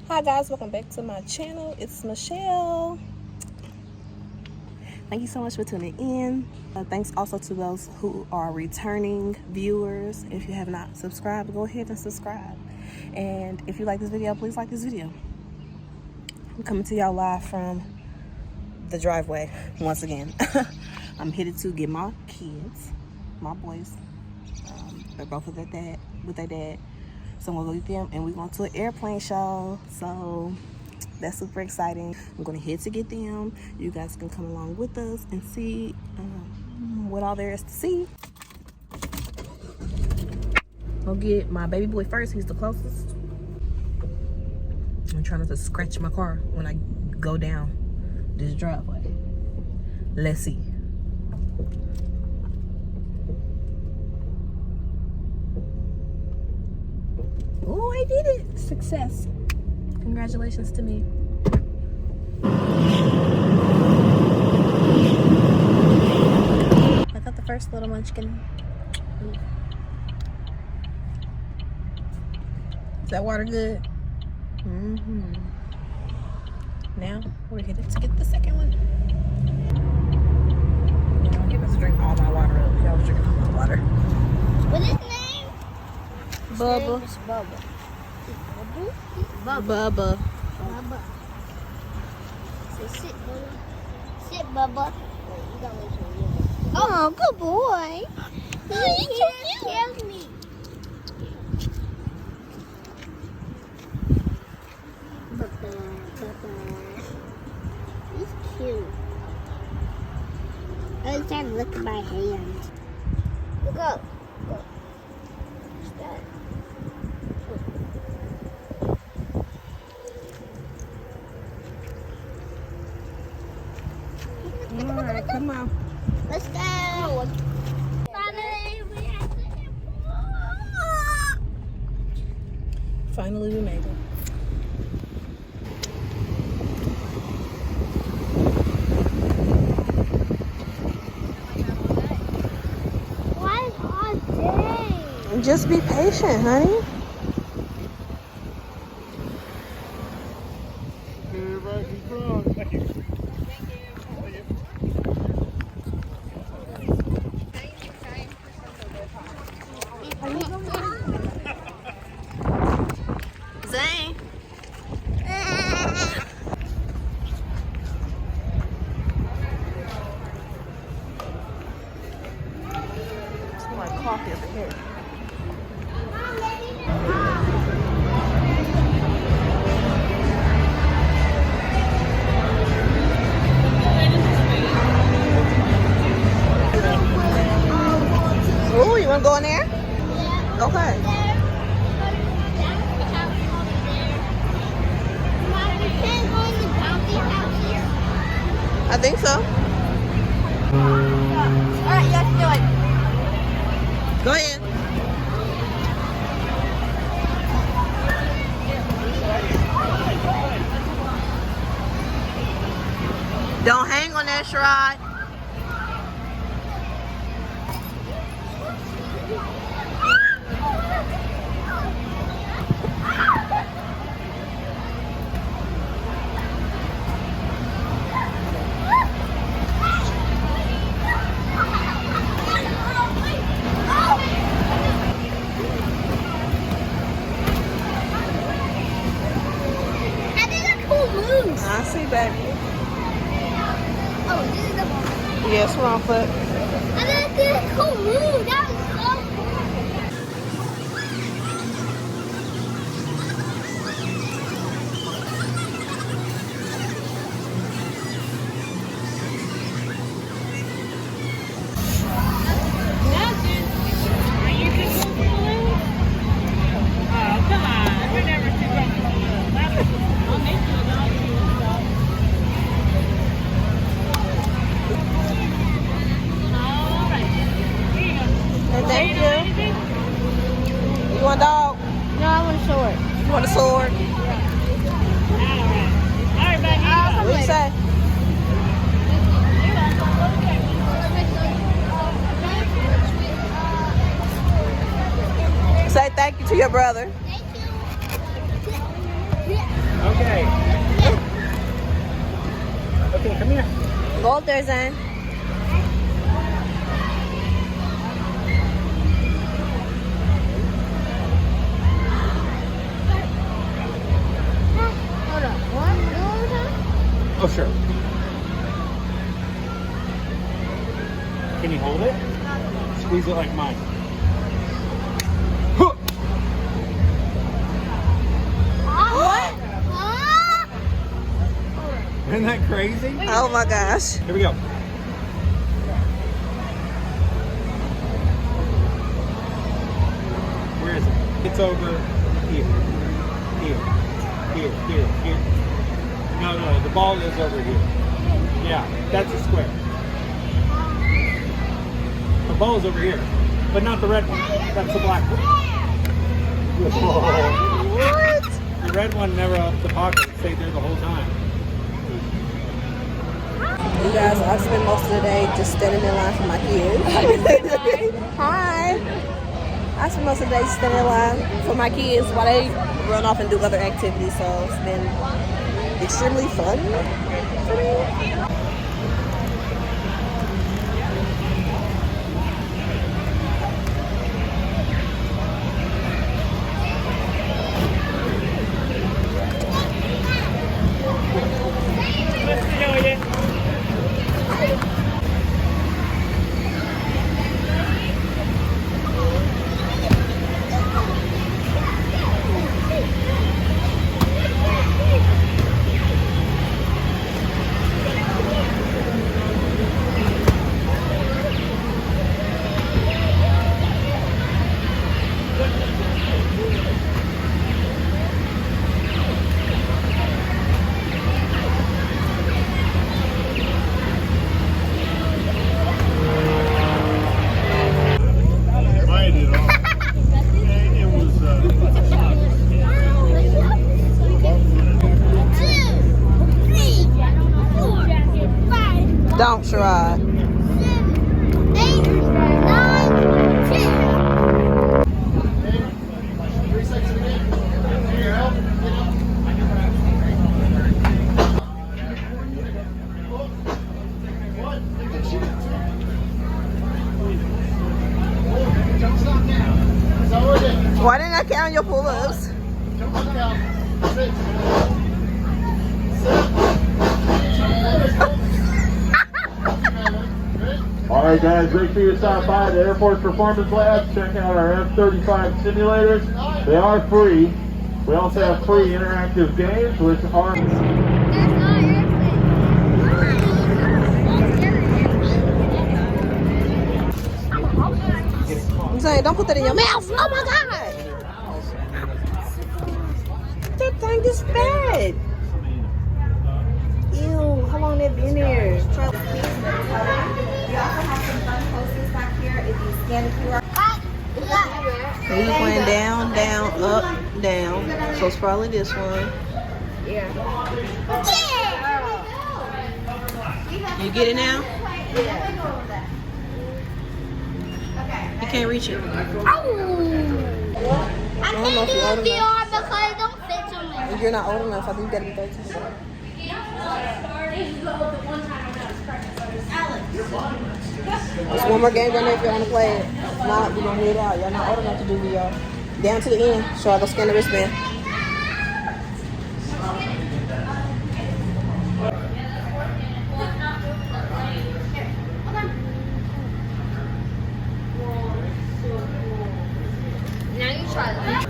Hi guys, welcome back to my channel. It's Michelle. Thank you so much for tuning in. Thanks also to those who are returning viewers. If you have not subscribed, go ahead and subscribe. And if you like this video, please like this video. I'm coming to y'all live from the driveway once again. I'm headed to get my kids, my boys. They're both with their dad. So I'm gonna go get them and we're going to an airplane show. So that's super exciting. I'm gonna head to get them. You guys can come along with us and see what all there is to see. I'll get my baby boy first. He's the closest. I'm trying not to scratch my car when I go down this driveway. Let's see. Oh, I did it! Success. Congratulations to me. I got the first little munchkin. Is that water good? Mm-hmm. Now we're headed to get the second one. Yeah, I'm supposed to drink all my water up. I was drinking all my water. What is his name? Bubba. It's Bubba. Bubba. Bubba. Say sit, Bubba. Sit, Bubba. Oh, good boy. Oh, he kills me. Bubba. He's cute. I was trying to look at my hand. Look up. What's that? Alright, come on. Let's go. Finally, we made it. Why all day? Just be patient, honey. Zane. Smell like coffee up here. Ooh, you want to go in there? Okay. I think so. Alright, let's do it. Go ahead. Don't hang on that, Sherrod. I see, baby. Oh, this is the one. Yes, wrong foot. I did a cool move. That was so cool. your brother. Thank you. Okay. Okay, come here. Go up there, Zane. Hold on. What? Oh, sure. Can you hold it? Squeeze it like mine. Huh. What? Isn't that crazy? Oh my gosh. Here we go. Where is it? It's over here. Here. No, the ball is over here. Yeah, that's a square. The ball is over here, but not the red one. That's the black one. What? The red one never left the pocket. It stayed there the whole time. You guys, I spent most of the day just standing in line for my kids. Hi. I spent most of the day standing in line for my kids while they run off and do other activities. So it's been extremely fun for me. Don't, Sherrod. 8, 9, 10. Why didn't I count your pull-ups? All right, guys, make sure you stop by the Air Force Performance Labs. Check out our F-35 simulators. They are free. We also have free interactive games, which are... That's not I'm saying, don't put that in your mouth. Oh my God. That thing is bad. Ew, how long they been here? We also have some fun posters back here. If you scan the QR We went down, down, up, down. So it's probably this one. Yeah. You get it now? Yeah. You can't reach it. I can't do a VR because it don't fit to me. If you're not old enough, I think you gotta be 13. There's one more game down there if you want to play it. If not, we're gonna head out. Y'all not old enough to do VR. Down to the end. So I go scan the wristband. Now you try that.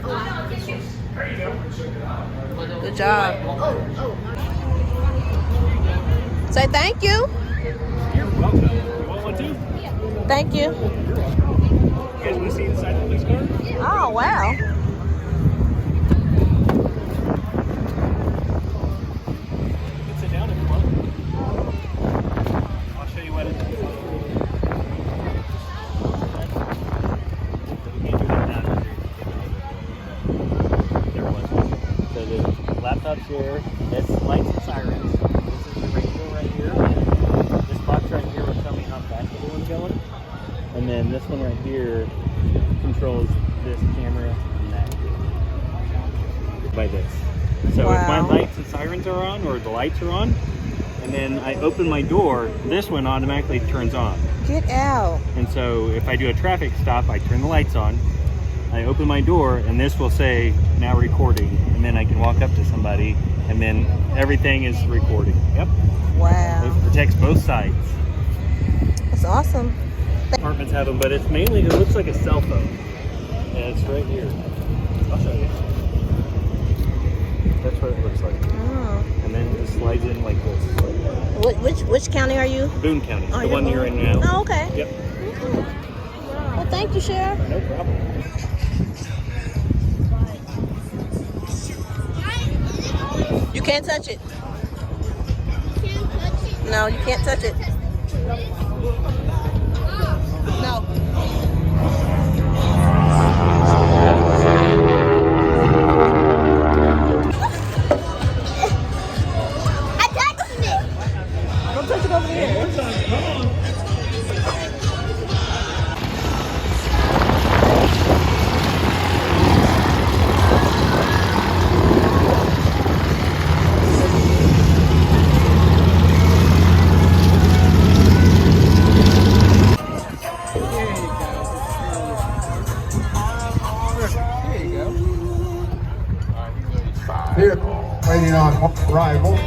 Good job. Say thank you. You're welcome. You want one too? Thank you. You guys want to see inside the police car? Oh, wow. You can sit down if you want. I'll show you what it is. We can't do that now. There was one. So the laptop's here. It's lights and sirens. This is the radio right here. This box right here will tell me how fast the one's going. And then this one right here controls this camera and that here. by this. So if my Wow. lights and sirens are on, or the lights are on, and then I open my door, this one automatically turns on. Get out. And so if I do a traffic stop, I turn the lights on, I open my door, and this will say now recording, and then I can walk up to somebody, and then everything is recording. Yep. Wow. It protects both sides. That's awesome. Apartments have them, but it's mainly, it looks like a cell phone. And it's right here. I'll show you. That's what it looks like. Oh. And then it just slides in like this. Which county are you? Boone County, Oh, the one you're in now. Oh, okay. Yep. Well, thank you, Sheriff. No problem. You can't touch it. No, you can't touch it. No. I touched it. Don't touch it over there. Here, waiting on arrival.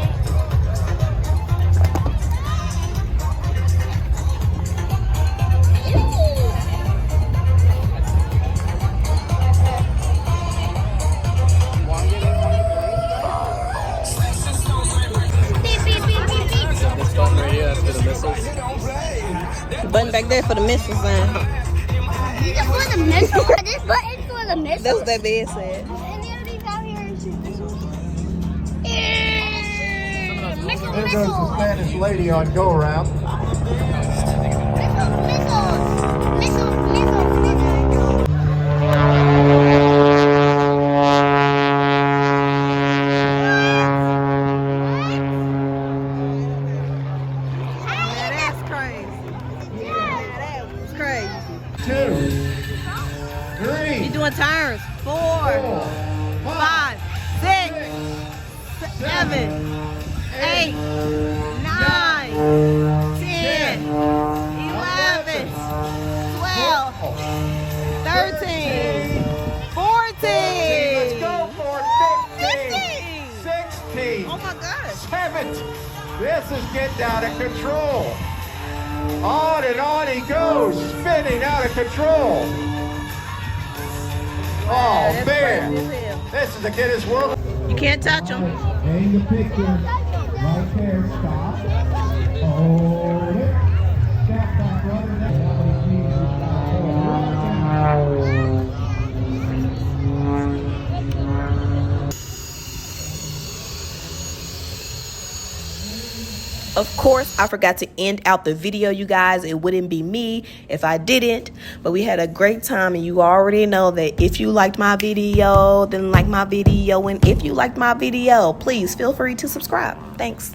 Beep, beep, beep, beep, beep. This button right here, that's for the missiles. The button back there for the missiles, man. Is it for the missile? This button's for the missile. That's what that bed said. And the other thing's out here and shoot missiles. Missile, There goes the missile. Spanish lady on go around. Missiles, missiles. Missiles, missiles, missiles. That's crazy. That was crazy. 2, 3, You're doing turns. 4, 5, 6, 7, 8, 9, 10, 11, 12, 13, 14. Let's go for 15, 16, Oh my gosh. 17. This is getting out of control. On and on he goes, spinning out of control. Oh That's man, crazy as hell. this is the Guinness World. You can't touch them. Take a picture right there, stop. Hold it. Step back, Of course, I forgot to end out the video, you guys. It wouldn't be me if I didn't. But we had a great time, and you already know that if you liked my video, then like my video. And if you liked my video, please feel free to subscribe. Thanks.